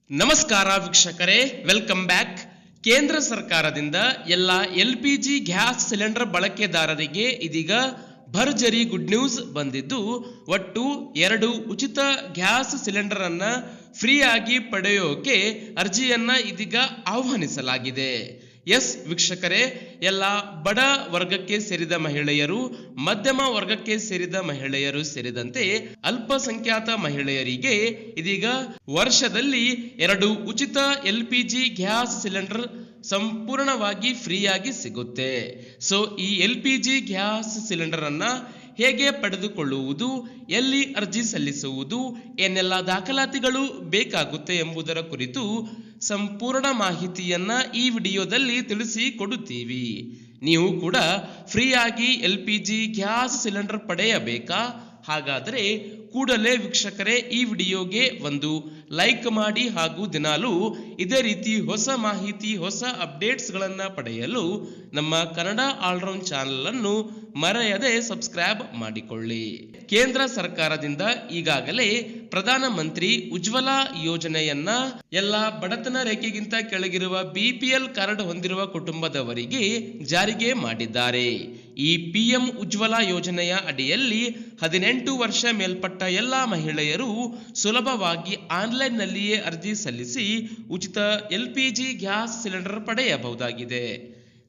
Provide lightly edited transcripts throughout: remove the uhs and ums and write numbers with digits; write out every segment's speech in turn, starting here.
ನಮಸ್ಕಾರ ವೀಕ್ಷಕರೇ, welcome back. ಕೇಂದ್ರ ಸರ್ಕಾರದಿಂದ ಎಲ್ಲ LPG ಗ್ಯಾಸ್ ಸಿಲಿಂಡರ್ ಬಳಕೆದಾರರಿಗೆ ಇದೀಗ ಭರ್ಜರಿ ಗುಡ್ ನ್ಯೂಸ್ ಬಂದಿದ್ದು, ಒಟ್ಟು 2 ಉಚಿತ ಗ್ಯಾಸ್ ಸಿಲಿಂಡರ್ ಅನ್ನ ಫ್ರೀ ಆಗಿ ಪಡೆಯೋಕೆ ಅರ್ಜಿಯನ್ನ ಇದೀಗ ಆಹ್ವಾನಿಸಲಾಗಿದೆ. ಎಸ್ ವೀಕ್ಷಕರೇ, ಎಲ್ಲ ಬಡ ವರ್ಗಕ್ಕೆ ಸೇರಿದ ಮಹಿಳೆಯರು, ಮಧ್ಯಮ ವರ್ಗಕ್ಕೆ ಸೇರಿದ ಮಹಿಳೆಯರು ಸೇರಿದಂತೆ ಅಲ್ಪಸಂಖ್ಯಾತ ಮಹಿಳೆಯರಿಗೆ ಇದೀಗ ವರ್ಷದಲ್ಲಿ 2 ಉಚಿತ LPG ಗ್ಯಾಸ್ ಸಿಲಿಂಡರ್ ಸಂಪೂರ್ಣವಾಗಿ ಫ್ರೀ ಆಗಿ ಸಿಗುತ್ತೆ. ಸೊ ಈ LPG ಗ್ಯಾಸ್ ಸಿಲಿಂಡರ್ ಅನ್ನ ಹೇಗೆ ಪಡೆದುಕೊಳ್ಳುವುದು, ಎಲ್ಲಿ ಅರ್ಜಿ ಸಲ್ಲಿಸುವುದು, ಏನೆಲ್ಲ ದಾಖಲಾತಿಗಳು ಬೇಕಾಗುತ್ತೆ ಎಂಬುದರ ಕುರಿತು ಸಂಪೂರ್ಣ ಮಾಹಿತಿಯನ್ನ ಈ ವಿಡಿಯೋದಲ್ಲಿ ತಿಳಿಸಿ ಕೊಡುತ್ತೀವಿ. ನೀವು ಕೂಡ ಫ್ರೀ ಆಗಿ LPG ಗ್ಯಾಸ್ ಸಿಲಿಂಡರ್ ಪಡೆಯಬೇಕಾ? ಹಾಗಾದರೆ ಕೂಡಲೇ ವೀಕ್ಷಕರೇ ಈ ವಿಡಿಯೋಗೆ ಒಂದು ಲೈಕ್ ಮಾಡಿ ಹಾಗೂ ದಿನಾಲೂ ಇದೇ ರೀತಿ ಹೊಸ ಮಾಹಿತಿ, ಹೊಸ ಅಪ್ಡೇಟ್ಸ್ ಗಳನ್ನ ಪಡೆಯಲು ನಮ್ಮ ಕನ್ನಡ ಆಲ್ರೌಂಡ್ ಚಾನೆಲ್ ಅನ್ನು ಮರೆಯದೆ ಸಬ್ಸ್ಕ್ರೈಬ್ ಮಾಡಿಕೊಳ್ಳಿ. ಕೇಂದ್ರ ಸರ್ಕಾರದಿಂದ ಈಗಾಗಲೇ ಪ್ರಧಾನ ಮಂತ್ರಿ ಉಜ್ವಲ ಯೋಜನೆಯನ್ನ ಎಲ್ಲ ಬಡತನ ರೇಖೆಗಿಂತ ಕೆಳಗಿರುವ BPL ಕಾರ್ಡ್ ಹೊಂದಿರುವ ಕುಟುಂಬದವರಿಗೆ ಜಾರಿಗೆ ಮಾಡಿದ್ದಾರೆ. ಈ PM ಉಜ್ವಲ ಯೋಜನೆಯ ಅಡಿಯಲ್ಲಿ 18 ವರ್ಷ ಮೇಲ್ಪಟ್ಟ ಎಲ್ಲ ಮಹಿಳೆಯರು ಸುಲಭವಾಗಿ ಆನ್ಲೈನ್ ನಲ್ಲಿಯೇ ಅರ್ಜಿ ಸಲ್ಲಿಸಿ ಉಚಿತ LPG ಗ್ಯಾಸ್ ಸಿಲಿಂಡರ್ ಪಡೆಯಬಹುದಾಗಿದೆ.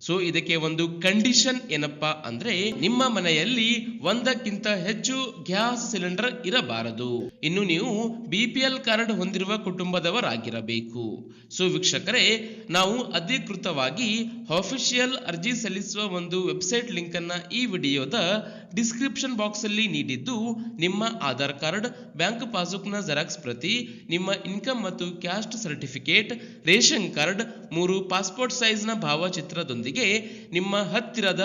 ಸೊ ಇದಕ್ಕೆ ಒಂದು ಕಂಡೀಷನ್ ಏನಪ್ಪಾ ಅಂದ್ರೆ, ನಿಮ್ಮ ಮನೆಯಲ್ಲಿ ಒಂದಕ್ಕಿಂತ ಹೆಚ್ಚು ಗ್ಯಾಸ್ ಸಿಲಿಂಡರ್ ಇರಬಾರದು. ಇನ್ನು ನೀವು BPL ಕಾರ್ಡ್ ಹೊಂದಿರುವ ಕುಟುಂಬದವರಾಗಿರಬೇಕು. ಸೊ ವೀಕ್ಷಕರೇ, ನಾವು ಅಧಿಕೃತವಾಗಿ ಅಫಿಷಿಯಲ್ ಅರ್ಜಿ ಸಲ್ಲಿಸುವ ಒಂದು ವೆಬ್ಸೈಟ್ ಲಿಂಕ್ ಅನ್ನ ಈ ವಿಡಿಯೋದ ಡಿಸ್ಕ್ರಿಪ್ಷನ್ ಬಾಕ್ಸ್ ಅಲ್ಲಿ ನೀಡಿದ್ದು, ನಿಮ್ಮ ಆಧಾರ್ ಕಾರ್ಡ್, ಬ್ಯಾಂಕ್ ಪಾಸ್ಬುಕ್ ನ ಜೆರಾಕ್ಸ್ ಪ್ರತಿ, ನಿಮ್ಮ ಇನ್ಕಮ್ ಮತ್ತು caste certificate, ration card, 3 passport size ನ ಭಾವಚಿತ್ರದೊಂದಿಗೆ ನಿಮ್ಮ ಹತ್ತಿರದ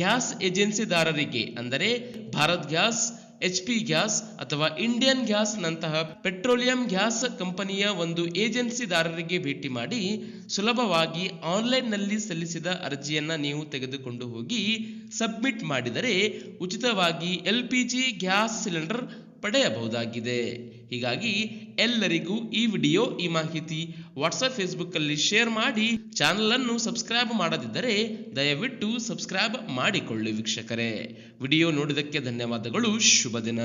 ಗ್ಯಾಸ್ ಏಜೆನ್ಸಿದಾರರಿಗೆ ಅಂದರೆ ಭಾರತ್ ಗ್ಯಾಸ್, HP ಗ್ಯಾಸ್ ಅಥವಾ ಇಂಡಿಯನ್ ಗ್ಯಾಸ್ ನಂತಹ ಪೆಟ್ರೋಲಿಯಂ ಗ್ಯಾಸ್ ಕಂಪನಿಯ ಒಂದು ಏಜೆನ್ಸಿದಾರರಿಗೆ ಭೇಟಿ ಮಾಡಿ ಸುಲಭವಾಗಿ ಆನ್ಲೈನ್ ನಲ್ಲಿ ಸಲ್ಲಿಸಿದ ಅರ್ಜಿಯನ್ನ ನೀವು ತೆಗೆದುಕೊಂಡು ಹೋಗಿ ಸಬ್ಮಿಟ್ ಮಾಡಿದರೆ ಉಚಿತವಾಗಿ LPG ಗ್ಯಾಸ್ ಸಿಲಿಂಡರ್ ಪಡೆಯಬಹುದಾಗಿದೆ. ಹೀಗಾಗಿ ಎಲ್ಲರಿಗೂ ಈ ವಿಡಿಯೋ, ಈ ಮಾಹಿತಿ ವಾಟ್ಸ್ಆಪ್, ಫೇಸ್ಬುಕ್ ಅಲ್ಲಿ ಶೇರ್ ಮಾಡಿ. ಚಾನಲ್ ಅನ್ನು ಸಬ್ಸ್ಕ್ರೈಬ್ ಮಾಡದಿದ್ದರೆ ದಯವಿಟ್ಟು ಸಬ್ಸ್ಕ್ರೈಬ್ ಮಾಡಿಕೊಳ್ಳಿ ವೀಕ್ಷಕರೇ. ವಿಡಿಯೋ ನೋಡಿದಕ್ಕೆ ಧನ್ಯವಾದಗಳು. ಶುಭ ದಿನ.